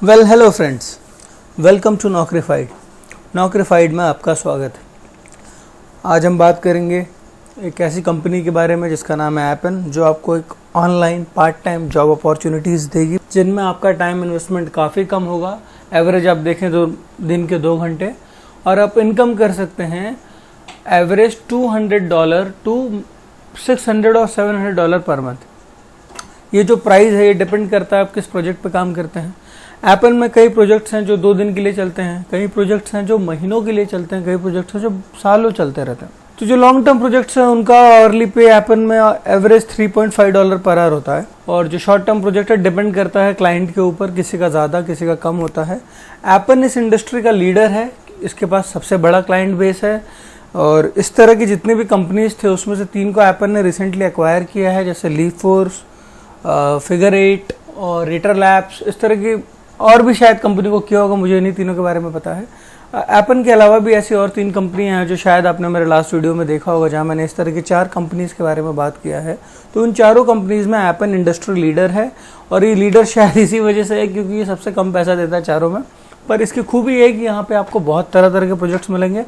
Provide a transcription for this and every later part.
Well hello friends, welcome to Naukrified. Naukrified में आपका स्वागत है। आज हम बात करेंगे एक ऐसी कंपनी के बारे में जिसका नाम है एपन, जो आपको एक online part time job opportunities देगी जिनमें आपका टाइम इन्वेस्टमेंट काफ़ी कम होगा। एवरेज आप देखें तो दिन के 2 घंटे, और आप इनकम कर सकते हैं एवरेज $200 टू $600 और $700 पर मंथ। ये जो प्राइस है ये डिपेंड करता है आप किस प्रोजेक्ट पे काम करते हैं। एपन में कई प्रोजेक्ट्स हैं जो 2 दिन के लिए चलते हैं, कई प्रोजेक्ट्स हैं जो महीनों के लिए चलते हैं, कई प्रोजेक्ट्स हैं जो सालों चलते रहते हैं। तो जो लॉन्ग टर्म प्रोजेक्ट्स हैं उनका अर्ली पे एपन में एवरेज $3.5 पर आवर होता है, और जो शॉर्ट टर्म प्रोजेक्ट है डिपेंड करता है क्लाइंट के ऊपर, किसी का ज़्यादा किसी का कम होता है। एपन इस इंडस्ट्री का लीडर है, इसके पास सबसे बड़ा क्लाइंट बेस है, और इस तरह की जितनी भी कंपनीज थे उसमें से 3 को एपन ने रिसेंटली एक्वायर किया है, जैसे लीफोर्स, फिगर 8 और रेटर लैब्स। इस तरह की और भी शायद कंपनी को किया होगा, मुझे इन्हीं तीनों के बारे में पता है। एपन के अलावा भी ऐसी और 3 कंपनियां हैं जो शायद आपने मेरे लास्ट वीडियो में देखा होगा, जहां मैंने इस तरह की 4 कंपनीज के बारे में बात किया है। तो उन चारों कंपनीज में एपन इंडस्ट्री लीडर है, और ये लीडर शायद इसी वजह से है क्योंकि ये सबसे कम पैसा देता है चारों में। पर इसकी खूबी ये है कि यहाँ पे आपको बहुत तरह तरह के प्रोजेक्ट्स मिलेंगे।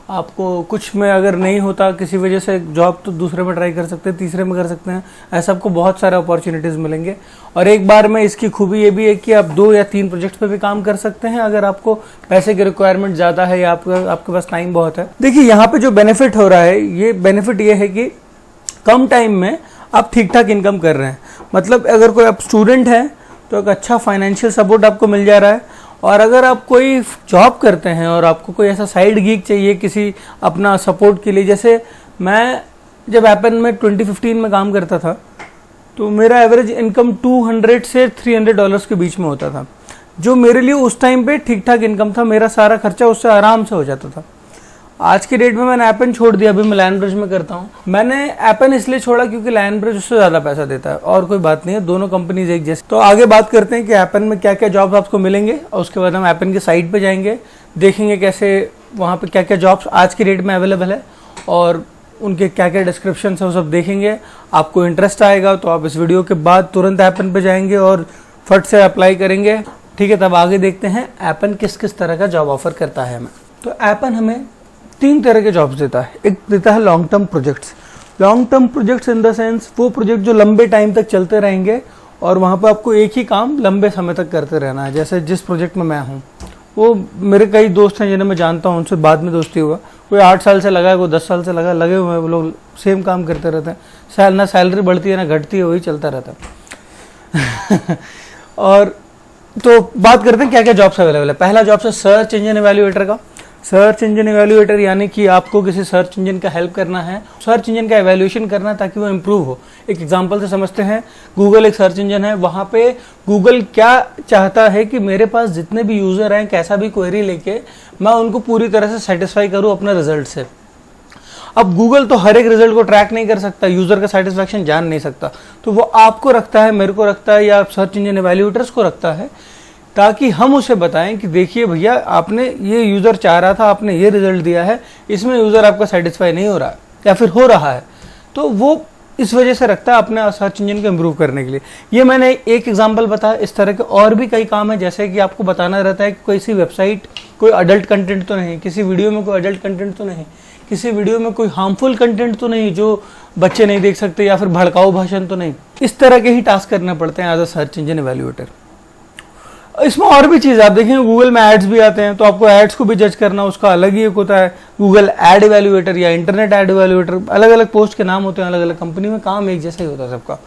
आपको कुछ में अगर नहीं होता किसी वजह से जॉब, तो दूसरे में ट्राई कर सकते हैं, तीसरे में कर सकते हैं। ऐसा आपको बहुत सारे अपॉर्चुनिटीज़ मिलेंगे, और एक बार में इसकी खूबी ये भी है कि आप 2 या 3 प्रोजेक्ट्स पे भी काम कर सकते हैं अगर आपको पैसे की रिक्वायरमेंट ज़्यादा है या आपके पास टाइम बहुत है। देखिए, यहाँ पे जो बेनिफिट हो रहा है, ये बेनिफिट ये है कि कम टाइम में आप ठीक ठाक इनकम कर रहे हैं। मतलब अगर कोई आप स्टूडेंट हैं तो एक अच्छा फाइनेंशियल सपोर्ट आपको मिल जा रहा है, और अगर आप कोई जॉब करते हैं और आपको कोई ऐसा साइड गिग चाहिए किसी अपना सपोर्ट के लिए, जैसे मैं जब एपन में 2015 में काम करता था तो मेरा एवरेज इनकम $200 से $300 के बीच में होता था, जो मेरे लिए उस टाइम पे ठीक ठाक इनकम था। मेरा सारा खर्चा उससे आराम से हो जाता था। आज के डेट में मैंने एपन छोड़ दिया, अभी मैं लायन ब्रिज में करता हूँ। मैंने एपन इसलिए छोड़ा क्योंकि लायन ब्रिज उससे ज़्यादा पैसा देता है, और कोई बात नहीं है, दोनों कंपनीज एक जैसे। तो आगे बात करते हैं कि एपन में क्या क्या जॉब्स आपको मिलेंगे, और उसके बाद हम एपन की साइट पे जाएंगे, देखेंगे कैसे वहाँ पे क्या क्या जॉब्स आज की डेट में अवेलेबल है, और उनके क्या क्या डिस्क्रिप्शन है वो सब देखेंगे। आपको इंटरेस्ट आएगा तो आप इस वीडियो के बाद तुरंत एपन पे जाएंगे और फट से अप्लाई करेंगे, ठीक है। तब आगे देखते हैं एपन किस किस तरह का जॉब ऑफर करता है हमें। तो एपन हमें 3 तरह के जॉब्स देता है। एक देता है long term projects. Long term projects in the sense वो प्रोजेक्ट जो लंबे टाइम तक चलते रहेंगे, और वहाँ पर आपको एक ही काम लंबे समय तक करते रहना है। जैसे जिस प्रोजेक्ट में मैं हूँ, वो मेरे कई दोस्त हैं जिन्हें मैं जानता हूँ, उनसे बाद में दोस्ती हुआ। कोई 8 साल से लगा है, कोई 10 साल से लगे हुए हैं, वो लोग सेम काम करते रहते हैं। ना सैलरी बढ़ती है ना घटती है, वही चलता रहता है। और तो बात करते हैं क्या क्या जॉब्स अवेलेबल है। पहला जॉब्स है सर्च इंजन इवैल्यूएटर का। सर्च इंजन इवैल्यूएटर यानी कि आपको किसी सर्च इंजन का हेल्प करना है, सर्च इंजन का एवैल्यूएशन करना है ताकि वो इम्प्रूव हो। एक एग्जांपल से समझते हैं, गूगल एक सर्च इंजन है। वहाँ पे गूगल क्या चाहता है कि मेरे पास जितने भी यूज़र हैं, कैसा भी क्वेरी लेके मैं उनको पूरी तरह से सेटिस्फाई करूँ अपने रिजल्ट से। अब गूगल तो हर एक रिजल्ट को ट्रैक नहीं कर सकता, यूज़र का सेटिस्फैक्शन जान नहीं सकता, तो वो आपको रखता है, मेरे को रखता है, या सर्च इंजन इवैल्यूएटर्स को रखता है, ताकि हम उसे बताएं कि देखिए भैया, आपने ये यूज़र चाह रहा था, आपने ये रिजल्ट दिया है, इसमें यूज़र आपका सेटिस्फाई नहीं हो रहा है या फिर हो रहा है। तो वो इस वजह से रखता है अपने सर्च इंजन को इम्प्रूव करने के लिए। ये मैंने एक एग्जांपल बताया। इस तरह के और भी कई काम है, जैसे कि आपको बताना रहता है कि कोई सी वेबसाइट कोई अडल्ट कंटेंट तो नहीं, किसी वीडियो में कोई अडल्ट कंटेंट तो नहीं, किसी वीडियो में कोई हार्मफुल कंटेंट तो नहीं जो बच्चे नहीं देख सकते, या फिर भड़काऊ भाषण तो नहीं। इस तरह के ही टास्क करने पड़ते हैं as a search engine evaluator. इसमें और भी चीज़ आप देखेंगे, गूगल में एड्स भी आते हैं, तो आपको एड्स को भी जज करना, उसका अलग ही एक होता है गूगल एड इवैल्यूएटर या इंटरनेट एड इवैल्यूएटर। अलग अलग पोस्ट के नाम होते हैं, अलग अलग कंपनी में काम एक जैसा ही होता है सबका।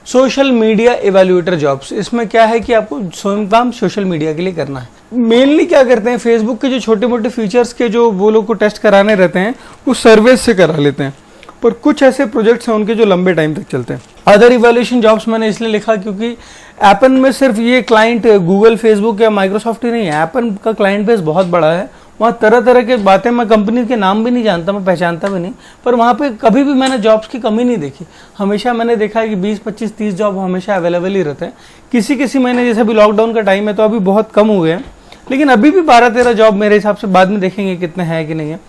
सोशल मीडिया इवैल्यूएटर जॉब्स, इसमें क्या है कि आपको स्वयं काम सोशल मीडिया के लिए करना है। मेनली क्या करते हैं, फेसबुक के जो छोटे मोटे फीचर्स के जो वो लोग को टेस्ट कराने रहते हैं, वो सर्विस से करा लेते हैं। पर कुछ ऐसे प्रोजेक्ट्स हैं उनके जो लंबे टाइम तक चलते हैं। अदर इवैल्यूएशन जॉब्स मैंने इसलिए लिखा क्योंकि एपन में सिर्फ ये क्लाइंट गूगल, फेसबुक या माइक्रोसॉफ्ट ही नहीं है, एपन का क्लाइंट बेस बहुत बड़ा है। वहाँ तरह तरह के बातें, मैं कंपनी के नाम भी नहीं जानता, मैं पहचानता भी नहीं, पर वहाँ पे कभी भी मैंने जॉब्स की कमी नहीं देखी। हमेशा मैंने देखा है कि 20, 25, 30 जॉब हमेशा अवेलेबल ही रहते हैं। किसी किसी महीने, जैसे अभी लॉकडाउन का टाइम है तो अभी बहुत कम हुए हैं, लेकिन अभी भी 12-13 जॉब मेरे हिसाब से, बाद में देखेंगे कितने हैं कि नहीं है।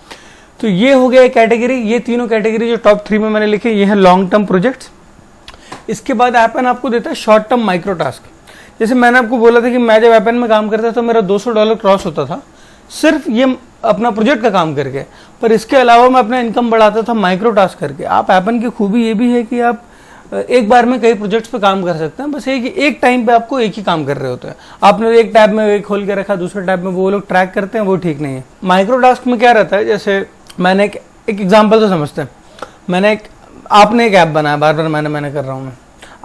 तो ये हो गया कैटेगरी। ये तीनों कैटेगरी जो टॉप 3 में मैंने लिखे, ये है लॉन्ग टर्म प्रोजेक्ट्स। इसके बाद एपन आपको देता है शॉर्ट टर्म माइक्रो टास्क। जैसे मैंने आपको बोला था कि मैं जब एपन में काम करता था तो मेरा $200 क्रॉस होता था, सिर्फ ये अपना प्रोजेक्ट का काम करके। पर इसके अलावा मैं अपना इनकम बढ़ाता था माइक्रो टास्क करके। आप एपन की खूबी ये भी है कि आप एक बार में कई प्रोजेक्ट्स पे काम कर सकते हैं, बस एक टाइम पे आपको एक ही काम कर रहे होते हैं। आपने एक टैब में एक खोल के रखा, दूसरे टैब में वो लोग ट्रैक करते हैं, वो ठीक नहीं है। माइक्रो टास्क में क्या रहता है, जैसे मैंने एक एग्जांपल तो समझते हैं, आपने एक ऐप बनाया, बार बार मैंने कर रहा हूँ मैं।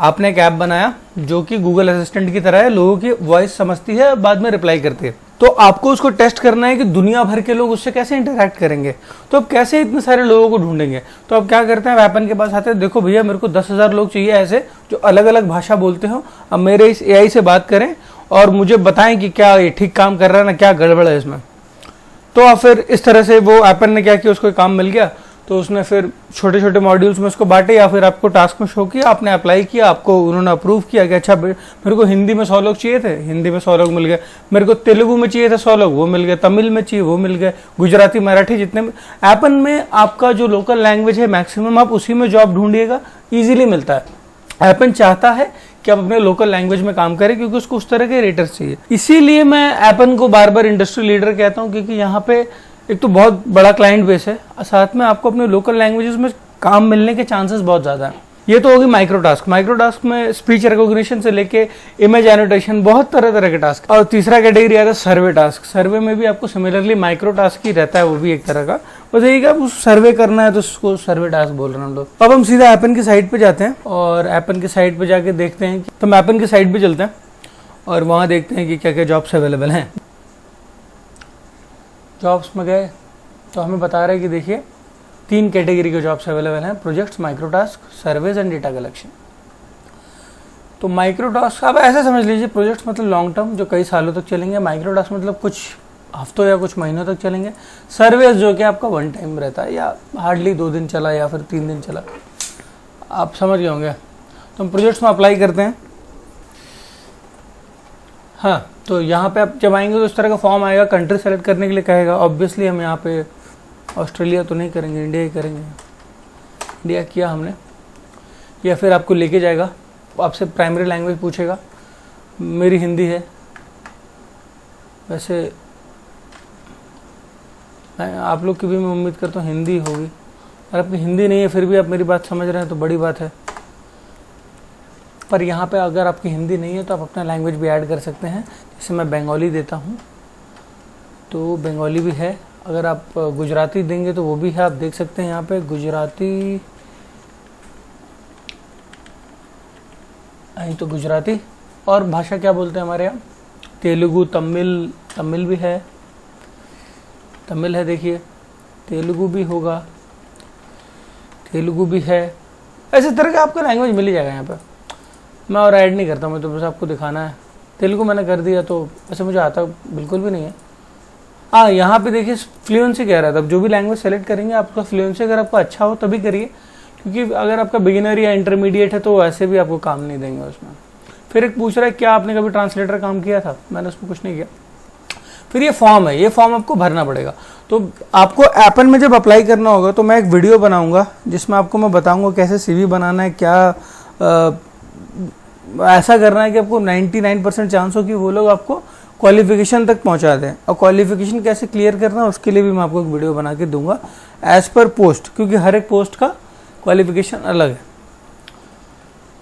आपने एक ऐप बनाया जो कि गूगल असिस्टेंट की तरह है, लोगों की वॉइस समझती है, बाद में रिप्लाई करती है। तो आपको उसको टेस्ट करना है कि दुनिया भर के लोग उससे कैसे इंटरैक्ट करेंगे। तो अब कैसे इतने सारे लोगों को ढूंढेंगे? तो अब क्या करते हैं, एपन के पास आते हैं, देखो भैया मेरे को 10,000 लोग चाहिए ऐसे जो अलग अलग भाषा बोलते हो। अब मेरे इस AI से बात करें और मुझे बताएं कि क्या ये ठीक काम कर रहा है ना, क्या गड़बड़ है इसमें। तो अब फिर इस तरह से वो एपन ने क्या किया, उसको काम मिल गया, तो उसने फिर छोटे छोटे मॉड्यूल्स में उसको बांटे, या फिर आपको टास्क में शो किया, आपने अप्लाई किया, आपको उन्होंने अप्रूव किया कि अच्छा मेरे को हिंदी में 100 लोग चाहिए थे, हिंदी में 100 लोग मिल गए। मेरे को तेलुगु में चाहिए थे 100 लोग, वो मिल गए। तमिल में चाहिए, वो मिल गए। गुजराती, मराठी, जितने में एपन में आपका जो लोकल लैंग्वेज है मैक्सिमम, आप उसी में जॉब ढूंढिएगा, ईजिली मिलता है। एपन चाहता है कि आप अपने लोकल लैंग्वेज में काम करें, क्योंकि उसको उस तरह के रेटर्स चाहिए। इसीलिए मैं एपन को बार बार इंडस्ट्री लीडर कहता हूँ, क्योंकि यहाँ पे एक तो बहुत बड़ा क्लाइंट बेस है, साथ में आपको अपने लोकल लैंग्वेजेस में काम मिलने के चांसेस बहुत ज़्यादा हैं। ये तो होगी माइक्रो टास्क। माइक्रो टास्क में स्पीच रिकॉग्निशन से लेके इमेज एनोटेशन, बहुत तरह तरह के टास्क। और तीसरा कैटेगरी आता है सर्वे टास्क। सर्वे में भी आपको सिमिलरली माइक्रो टास्क ही रहता है, वो भी एक तरह का। बस यही कि आप सर्वे करना है तो उसको सर्वे टास्क बोल रहे हैं हम लोग। अब हम सीधा एपन की साइट पे जाते हैं और एपन की साइट पे जाके देखते हैं तो हम एपन की साइट पे चलते हैं और वहाँ देखते हैं कि क्या क्या जॉब्स अवेलेबल हैं। जॉब्स में गए तो हमें बता रहे हैं कि देखिए 3 कैटेगरी के जॉब्स अवेलेबल हैं, projects, micro task, surveys and data collection. तो माइक्रो टास्क आप ऐसा समझ लीजिए, प्रोजेक्ट्स मतलब लॉन्ग टर्म जो कई सालों तक चलेंगे, माइक्रो टास्क मतलब कुछ हफ्तों या कुछ महीनों तक चलेंगे, सर्वेज जो कि आपका वन टाइम रहता है या हार्डली 2 दिन चला या फिर 3 दिन चला, आप समझ गए होंगे। तो हम प्रोजेक्ट्स में अप्लाई करते हैं। हाँ, तो यहाँ पे आप जब आएंगे तो इस तरह का फॉर्म आएगा, कंट्री सेलेक्ट करने के लिए कहेगा। ऑब्वियसली हम यहाँ पे ऑस्ट्रेलिया तो नहीं करेंगे, इंडिया ही करेंगे। इंडिया किया हमने, या फिर आपको लेके जाएगा, आपसे प्राइमरी लैंग्वेज पूछेगा। मेरी हिंदी है, वैसे आप लोग की भी मैं उम्मीद करता हूँ हिंदी होगी। अगर आपकी हिंदी नहीं है फिर भी आप मेरी बात समझ रहे हैं तो बड़ी बात है। पर यहाँ पे अगर आपकी हिंदी नहीं है तो आप अपना लैंग्वेज भी ऐड कर सकते हैं। जैसे मैं बंगाली देता हूँ तो बंगाली भी है। अगर आप गुजराती देंगे तो वो भी है, आप देख सकते हैं यहाँ पे गुजराती, तो गुजराती। और भाषा क्या बोलते हैं हमारे यहाँ, तेलुगु, तमिल भी है, तमिल है, देखिए तेलुगु भी होगा, तेलुगु भी है। ऐसे तरह का आपका लैंग्वेज मिल ही जाएगा यहाँ पे। मैं और ऐड नहीं करता, मैं तो बस आपको दिखाना है। तेलुगु मैंने कर दिया, तो वैसे मुझे आता बिल्कुल भी नहीं है। हाँ, यहाँ पे देखिए फ्लुएंसी कह रहा था। अब जो भी लैंग्वेज सेलेक्ट करेंगे आपका फ्लुएंसी अगर आपका अच्छा हो तभी करिए, क्योंकि अगर आपका बिगिनर या इंटरमीडिएट है तो वैसे भी आपको काम नहीं देंगे उसमें। फिर एक पूछ रहा है क्या आपने कभी ट्रांसलेटर काम किया था, मैंने उसमें कुछ नहीं किया। फिर ये फॉर्म है, ये फॉर्म आपको भरना पड़ेगा। तो आपको एपन में जब अप्लाई करना होगा तो मैं एक वीडियो बनाऊंगा जिसमें आपको मैं बताऊंगा कैसे CV बनाना है, क्या ऐसा करना है कि आपको 99% चांस हो कि वो लोग आपको क्वालिफिकेशन तक पहुंचा दें। और क्वालिफिकेशन कैसे क्लियर करना है उसके लिए भी मैं आपको एक वीडियो बना के दूंगा एज पर पोस्ट, क्योंकि हर एक पोस्ट का क्वालिफिकेशन अलग है।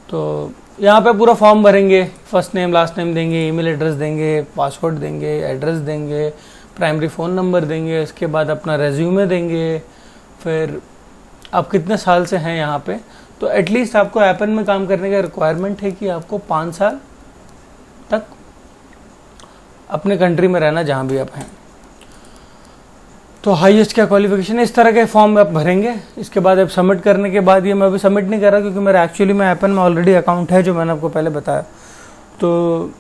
तो यहाँ पे पूरा फॉर्म भरेंगे, फर्स्ट नेम लास्ट नेम देंगे, ईमेल एड्रेस देंगे, पासवर्ड देंगे, एड्रेस देंगे, प्राइमरी फ़ोन नंबर देंगे, इसके बाद अपना रेज्यूमे देंगे, फिर आप कितने साल से हैं यहाँ पे। तो एटलीस्ट आपको एपन में काम करने का रिक्वायरमेंट है कि आपको 5 साल तक अपने कंट्री में रहना जहाँ भी आप हैं। तो हाईएस्ट क्या क्वालिफिकेशन है, इस तरह के फॉर्म आप भरेंगे। इसके बाद आप सबमिट करने के बाद, ये मैं अभी सबमिट नहीं कर रहा क्योंकि मेरा एक्चुअली में एपन में ऑलरेडी अकाउंट है जो मैंने आपको पहले बताया। तो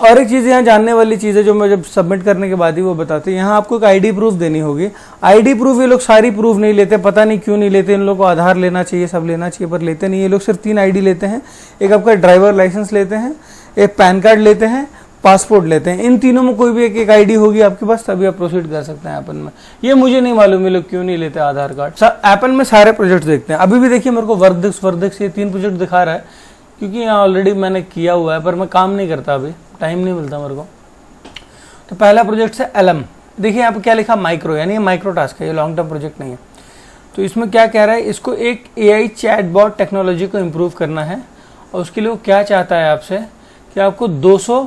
और एक चीज़ यहाँ जानने वाली चीज़ है जो मैं जब सबमिट करने के बाद ही वो बताते हैं, यहाँ आपको एक ID प्रूफ देनी होगी। ID प्रूफ ये लोग सारी प्रूफ नहीं लेते, पता नहीं क्यों नहीं लेते। इन लोग को आधार लेना चाहिए, सब लेना चाहिए, पर लेते नहीं। ये लोग सिर्फ 3 ID लेते हैं। एक आपका ड्राइवर लाइसेंस लेते हैं, एक पैन कार्ड लेते हैं, पासपोर्ट लेते हैं। इन तीनों में कोई भी एक ID होगी आपके पास, तभी आप प्रोसीड कर सकते हैं एपन में। ये मुझे नहीं मालूम ये लोग क्यों नहीं लेते आधार कार्ड। एपन में सारे प्रोजेक्ट देखते हैं। अभी भी देखिए मेरे को वर्कडेक्स ये 3 प्रोजेक्ट दिखा रहा है। क्योंकि यहाँ ऑलरेडी मैंने किया हुआ है, पर मैं काम नहीं करता, अभी टाइम नहीं मिलता मेरे को। तो पहला प्रोजेक्ट है एलएम। देखिए यहाँ पे क्या लिखा, माइक्रो, यानी ये माइक्रो टास्क है, ये लॉन्ग टर्म प्रोजेक्ट नहीं है। तो इसमें क्या कह रहा है, इसको एक एआई चैटबॉट टेक्नोलॉजी को इम्प्रूव करना है, और उसके लिए वो क्या चाहता है आपसे कि आपको 200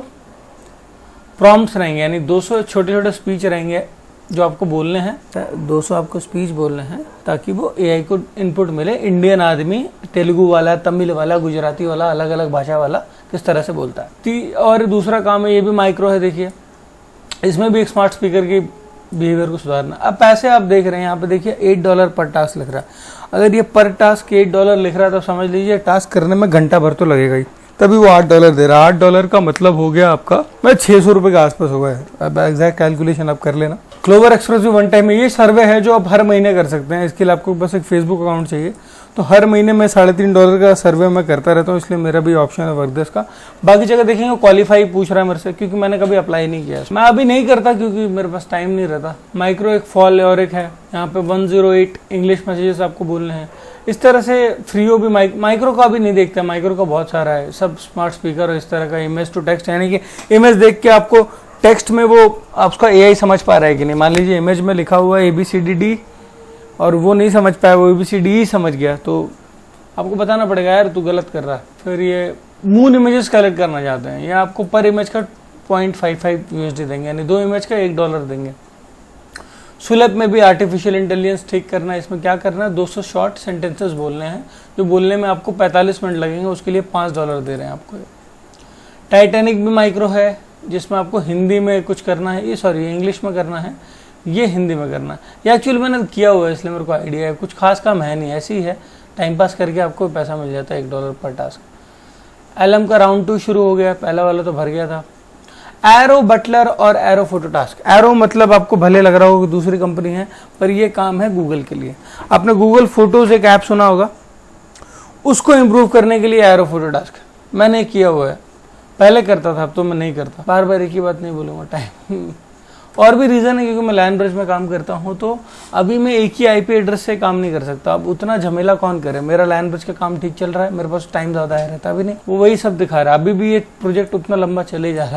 प्रॉम्प्ट्स रहेंगे, यानी 200 छोटे छोटे स्पीच रहेंगे जो आपको बोलने हैं, 200 आपको स्पीच बोलने हैं, ताकि वो एआई को इनपुट मिले। इंडियन आदमी तेलुगु वाला, तमिल वाला, गुजराती वाला, अलग अलग भाषा वाला किस तरह से बोलता है। और दूसरा काम है, ये भी माइक्रो है, देखिए इसमें भी एक स्मार्ट स्पीकर की बिहेवियर को सुधारना। अब पैसे आप देख रहे हैं यहाँ पे, देखिए $8 पर टास्क लिख रहा है। अगर ये पर टास्क $8 लिख रहा है तो समझ लीजिए टास्क करने में घंटा भर तो लगेगा ही, तभी वो $8 दे रहा है। $8 का मतलब हो गया आपका 600 रुपये के आसपास होगा। अब एग्जैक्ट कैलकुलेशन आप कर लेना। क्लोवर एक्सप्रेस भी वन टाइम में, ये सर्वे है जो आप हर महीने कर सकते हैं। इसके लिए आपको बस एक फेसबुक अकाउंट चाहिए। तो हर महीने मैं $3.5 का सर्वे मैं करता रहता हूँ, इसलिए मेरा भी ऑप्शन है वर्कदेश का। बाकी जगह देखेंगे क्वालिफाई पूछ रहा है मेरे से, क्योंकि मैंने कभी अप्लाई नहीं किया। मैं अभी नहीं करता क्योंकि मेरे पास टाइम नहीं रहता। माइक्रो एक फॉल और एक है यहाँ पे 108 इंग्लिश मैसेजेस आपको बोलने हैं। इस तरह से फ्रीओ भी माइक्रो का भी नहीं देखते, माइक्रो का बहुत सारा है, सब स्मार्ट स्पीकर और इस तरह का। इमेज टू टेक्स्ट, यानी कि इमेज देख के आपको टेक्स्ट में वो आपका एआई समझ पा रहा है कि नहीं। मान लीजिए इमेज में लिखा हुआ है ABCDD और वो नहीं समझ पाया, वो ABCD ही समझ गया, तो आपको बताना पड़ेगा यार तू गलत कर रहा है। फिर ये मून इमेजेस कलेक्ट करना चाहते हैं, ये आपको पर इमेज का 0.55 USD देंगे, यानी 2 इमेज का $1 देंगे। सुलभ में भी आर्टिफिशियल इंटेलिजेंस ठीक करना है। इसमें क्या करना है, 200 शॉर्ट सेंटेंसेस बोलने हैं, जो बोलने में आपको 45 मिनट लगेंगे, उसके लिए $5 दे रहे हैं आपको। टाइटैनिक भी माइक्रो है, जिसमें आपको हिंदी में कुछ करना है, ये सॉरी इंग्लिश में करना है, ये हिंदी में करना है। ये एक्चुअली मैंने किया हुआ है, इसलिए मेरे को आइडिया है। कुछ खास काम है नहीं, ऐसी ही है, टाइम पास करके आपको पैसा मिल जाता है $1 पर टास्क। एलएम का राउंड 2 शुरू हो गया, पहला वाला तो भर गया था। एरो बटलर और एरो फोटो टास्क। एरो मतलब आपको भले लग रहा होगा कि दूसरी कंपनी है, पर ये काम है गूगल के लिए। आपने गूगल फोटोज एक ऐप सुना होगा, उसको इम्प्रूव करने के लिए एरो फोटो टास्क मैंने किया हुआ है। पहले करता था, अब तो मैं नहीं करता। बार बार एक ही बात नहीं बोलूँगा, टाइम और भी रीज़न है, क्योंकि मैं लैंड ब्रिज में काम करता हूँ, तो अभी मैं एक ही IP एड्रेस से काम नहीं कर सकता। अब उतना झमेला कौन करे, मेरा लैंड ब्रिज का काम ठीक चल रहा है, मेरे पास टाइम ज़्यादा है रहता भी नहीं, वो वही सब दिखा रहा है। अभी भी ये प्रोजेक्ट उतना लंबा चले जा रहा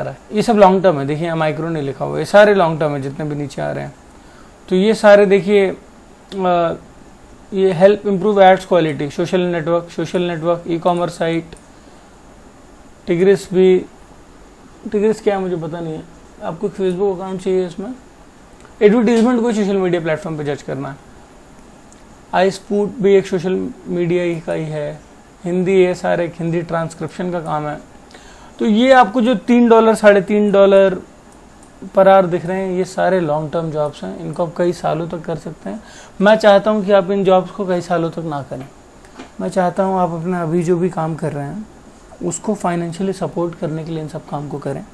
है। ये सब लॉन्ग टर्म है, देखिए यहाँ माइक्रो नहीं लिखा हुआ, ये सारे लॉन्ग टर्म है जितने भी नीचे आ रहे हैं। तो ये सारे देखिए, ये help improve ads quality, social network, e-commerce site, टिग्रिस क्या है मुझे पता नहीं है। आपको एक फेसबुक अकाउंट चाहिए, इसमें एडवर्टीजमेंट को सोशल मीडिया प्लेटफॉर्म पे जज करना है। iSpoot भी एक सोशल मीडिया ही का ही है। हिंदी है, सारे हिंदी ट्रांसक्रिप्शन का काम है। तो ये आपको जो $3 $3.5 पर आवर दिख रहे हैं, ये सारे लॉन्ग टर्म जॉब्स हैं, इनको आप कई सालों तक कर सकते हैं। मैं चाहता हूँ कि आप इन जॉब्स को कई सालों तक ना करें। मैं चाहता हूँ आप अपना अभी जो भी काम कर रहे हैं उसको फाइनेंशियली सपोर्ट करने के लिए इन सब काम को करें।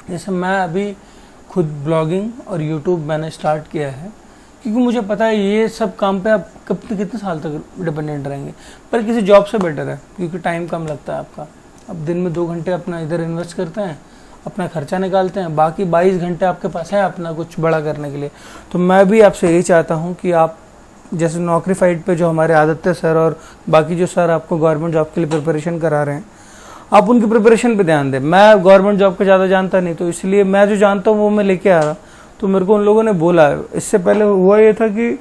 जैसे मैं अभी खुद ब्लॉगिंग और यूट्यूब मैंने स्टार्ट किया है, क्योंकि मुझे पता है ये सब काम पे आप कितने साल तक डिपेंडेंट रहेंगे, पर किसी जॉब से बेटर है, क्योंकि टाइम कम लगता है आपका। अब दिन में 2 घंटे अपना इधर इन्वेस्ट करते हैं, अपना खर्चा निकालते हैं, बाकी 22 घंटे आपके पास है अपना कुछ बड़ा करने के लिए। तो मैं भी आपसे यही चाहता हूँ कि आप जैसे नौकरीफाइड पे जो हमारे आदित्य सर और बाकी जो सर आपको गवर्नमेंट जॉब के लिए प्रिपरेशन करा रहे हैं, आप उनकी प्रिपरेशन पे ध्यान दें। मैं गवर्नमेंट जॉब को ज़्यादा जानता नहीं, तो इसलिए मैं जो जानता हूँ वो मैं लेके आ रहा। तो मेरे को उन लोगों ने बोला, इससे पहले हुआ ये था कि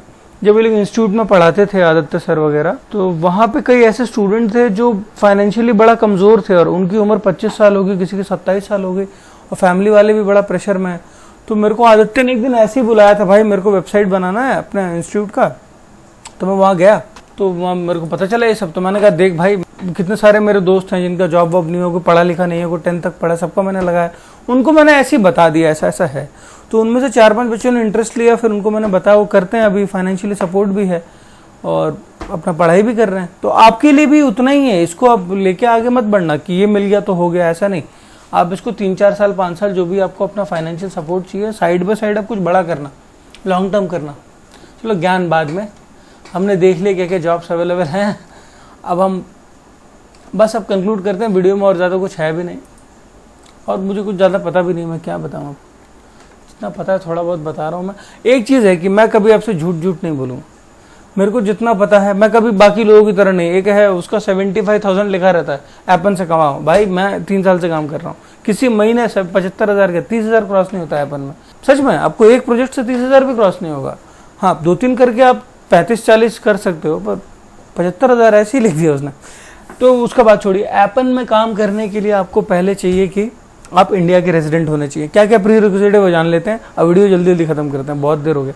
जब ये लोग इंस्टीट्यूट में पढ़ाते थे आदित्य सर वगैरह, तो वहाँ पे कई ऐसे स्टूडेंट थे जो फाइनेंशियली बड़ा कमज़ोर थे और उनकी उम्र 25 साल हो गई, किसी की 27 साल हो गई, और फैमिली वाले भी बड़ा प्रेशर में। तो मेरे को आदित्य ने एक दिन ऐसे ही बुलाया था, भाई मेरे को वेबसाइट बनाना है अपने इंस्टीट्यूट का। तो मैं वहाँ गया, तो वहाँ मेरे को पता चला ये सब। तो मैंने कहा देख भाई, कितने सारे मेरे दोस्त हैं जिनका जॉब वॉब नहीं हो, कोई पढ़ा लिखा नहीं है, कोई 10th तक पढ़ा, सबका मैंने लगाया। उनको मैंने ऐसे ही बता दिया ऐसा ऐसा है। तो उनमें से 4-5 बच्चों ने इंटरेस्ट लिया, फिर उनको मैंने बताया, वो करते हैं, अभी फाइनेंशियली सपोर्ट भी है और अपना पढ़ाई भी कर रहे हैं। तो आपके लिए भी उतना ही है, इसको आप लेके आगे मत बढ़ना कि ये मिल गया तो हो गया, ऐसा नहीं। आप इसको 3-4 साल 5 साल जो भी आपको अपना फाइनेंशियल सपोर्ट चाहिए, साइड बाय साइड आप कुछ बड़ा करना, लॉन्ग टर्म करना। चलो ज्ञान बाद में, हमने देख लिया क्या क्या जॉब्स अवेलेबल हैं। अब हम बस अब कंक्लूड करते हैं, वीडियो में और ज़्यादा कुछ है भी नहीं, और मुझे कुछ ज़्यादा पता भी नहीं, मैं क्या बताऊँ आपको, जितना पता है थोड़ा बहुत बता रहा हूँ मैं। एक चीज़ है कि मैं कभी आपसे झूठ नहीं बोलूँगा। मेरे को जितना पता है, मैं कभी बाकी लोगों की तरह नहीं, एक है उसका 75,000 लिखा रहता है एपन से कमाओ, भाई मैं 3 साल से काम कर रहा हूँ, किसी महीने 75,000 के 30,000 क्रॉस नहीं होता है एपन में। सच में आपको एक प्रोजेक्ट से 30,000 भी क्रॉस नहीं होगा। हाँ, 2-3 करके आप 35-40 कर सकते हो, पर 75,000 ऐसे ही लिख दिया उसने। तो उसका बात छोड़िए, एपन में काम करने के लिए आपको पहले चाहिए कि आप इंडिया के रेजिडेंट होने चाहिए। क्या क्या प्री रिक्विजिट है वो जान लेते हैं। अब वीडियो जल्दी जल्दी खत्म करते हैं, बहुत देर हो गया।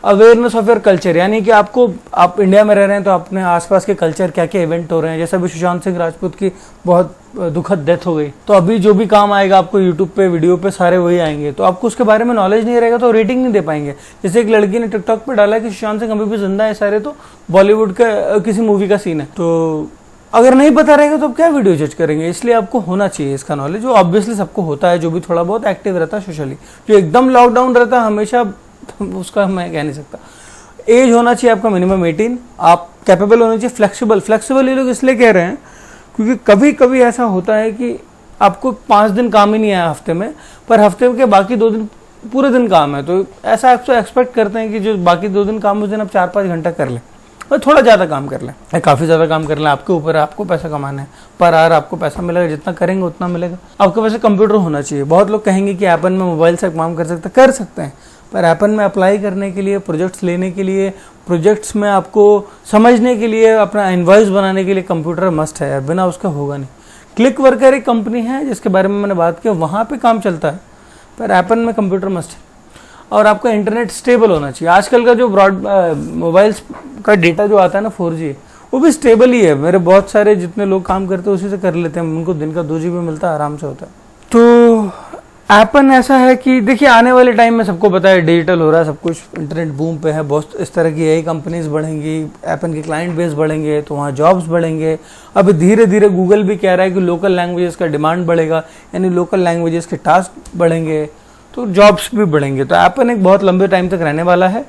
अवेयरनेस ऑफ योर कल्चर, यानी कि आप इंडिया में रह रहे हैं तो अपने आसपास के कल्चर क्या क्या इवेंट हो रहे हैं। जैसे अभी सुशांत सिंह राजपूत की बहुत दुखद डेथ हो गई, तो अभी जो भी काम आएगा आपको यूट्यूब पे वीडियो पे सारे वही आएंगे, तो आपको उसके बारे में नॉलेज नहीं रहेगा तो रेटिंग नहीं दे पाएंगे। जैसे एक लड़की ने टिकटॉक पे डाला कि सुशांत सिंह अभी भी जिंदा है, सारे तो बॉलीवुड का किसी मूवी का सीन है, तो अगर नहीं पता रहेगा तो आप क्या वीडियो जज करेंगे। इसलिए आपको होना चाहिए इसका नॉलेज, जो ऑब्वियसली सबको होता है, जो भी थोड़ा बहुत एक्टिव रहता है सोशली। जो एकदम लॉकडाउन रहता है हमेशा, उसका मैं कह नहीं सकता। एज होना चाहिए आपका मिनिमम 18। आप कैपेबल होने चाहिए, फ्लेक्सिबल ये लोग इसलिए कह रहे हैं क्योंकि कभी कभी ऐसा होता है कि आपको 5 दिन काम ही नहीं आया हफ्ते में, पर हफ्ते के बाकी 2 दिन पूरे दिन काम है, तो ऐसा आप एक्सपेक्ट करते हैं कि जो बाकी 2 दिन काम उस दिन आप 4-5 घंटा कर लें और थोड़ा ज़्यादा काम कर लें, काफ़ी ज़्यादा काम कर लें। आपके ऊपर है, आपको पैसा कमाना है, पर आवर आपको पैसा मिलेगा, जितना करेंगे उतना मिलेगा। आपके पास कंप्यूटर होना चाहिए। बहुत लोग कहेंगे कि एपन में मोबाइल से काम कर सकते हैं, पर एपन में अप्लाई करने के लिए, प्रोजेक्ट्स लेने के लिए, प्रोजेक्ट्स में आपको समझने के लिए, अपना इनवॉइस बनाने के लिए कंप्यूटर मस्ट है, बिना उसका होगा नहीं। क्लिक वर्कर एक कंपनी है जिसके बारे में मैंने बात की, वहाँ पे काम चलता है, पर एपन में कंप्यूटर मस्ट है। और आपका इंटरनेट स्टेबल होना चाहिए। आजकल का जो मोबाइल्स का डेटा जो आता है ना 4G, वो भी स्टेबल ही है। मेरे बहुत सारे जितने लोग काम करते हैं उसी से कर लेते हैं, उनको दिन का 2 GB मिलता है, आराम से होता है। तो एपन ऐसा है कि देखिए आने वाले टाइम में सबको पता है डिजिटल हो रहा है सब कुछ, इंटरनेट बूम पे है, बहुत इस तरह की यही कंपनीज बढ़ेंगी, एपन के क्लाइंट बेस बढ़ेंगे तो वहाँ जॉब्स बढ़ेंगे। अब धीरे धीरे गूगल भी कह रहा है कि लोकल लैंग्वेजेस का डिमांड बढ़ेगा, यानी लोकल लैंग्वेजेस के टास्क बढ़ेंगे तो जॉब्स भी बढ़ेंगे। तो एपन एक बहुत लंबे टाइम तक रहने वाला है,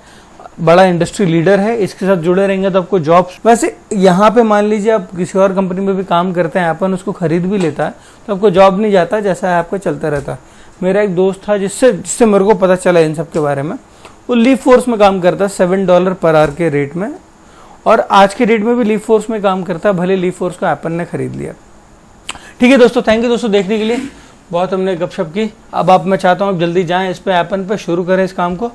बड़ा इंडस्ट्री लीडर है, इसके साथ जुड़े रहेंगे तो आपको जॉब्स। वैसे यहाँ पे मान लीजिए आप किसी और कंपनी में भी काम करते हैं, एपन उसको खरीद भी लेता है तो आपको जॉब नहीं जाता, जैसा है आपका चलता रहता है। मेरा एक दोस्त था जिससे मेरे को पता चला इन सब के बारे में, वो लीव फोर्स में काम करता है $7 पर आवर के रेट में, और आज के रेट में भी लीव फोर्स में काम करता है, भले लीव फोर्स को एपन ने खरीद लिया। ठीक है दोस्तों, थैंक यू दोस्तों देखने के लिए, बहुत हमने गपशप की। अब मैं चाहता हूँ आप जल्दी जाएं इस पे, एपन पे शुरू करें इस काम को।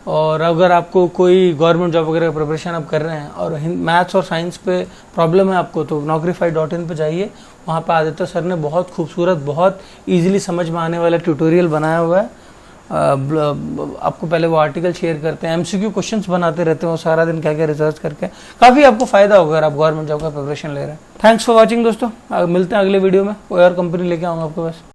और अगर आपको कोई गवर्नमेंट जॉब वगैरह का प्रिपरेशन आप कर रहे हैं और मैथ्स और साइंस पे प्रॉब्लम है आपको, तो naukrified.in पे जाइए, वहाँ पे आदित्य सर ने बहुत खूबसूरत, बहुत इजीली समझ में आने वाला ट्यूटोरियल बनाया हुआ है। आपको पहले वो आर्टिकल शेयर करते हैं, MCQ क्वेश्चंस बनाते रहते हैं वो सारा दिन, क्या क्या रिसर्च करके, काफ़ी आपको फायदा होगा अगर आप गवर्नमेंट जॉब का प्रिपरेशन ले रहे हैं। थैंक्स फॉर वॉचिंग दोस्तों, मिलते हैं अगले वीडियो में, कोई और कंपनी लेके आऊँगा आपके पास।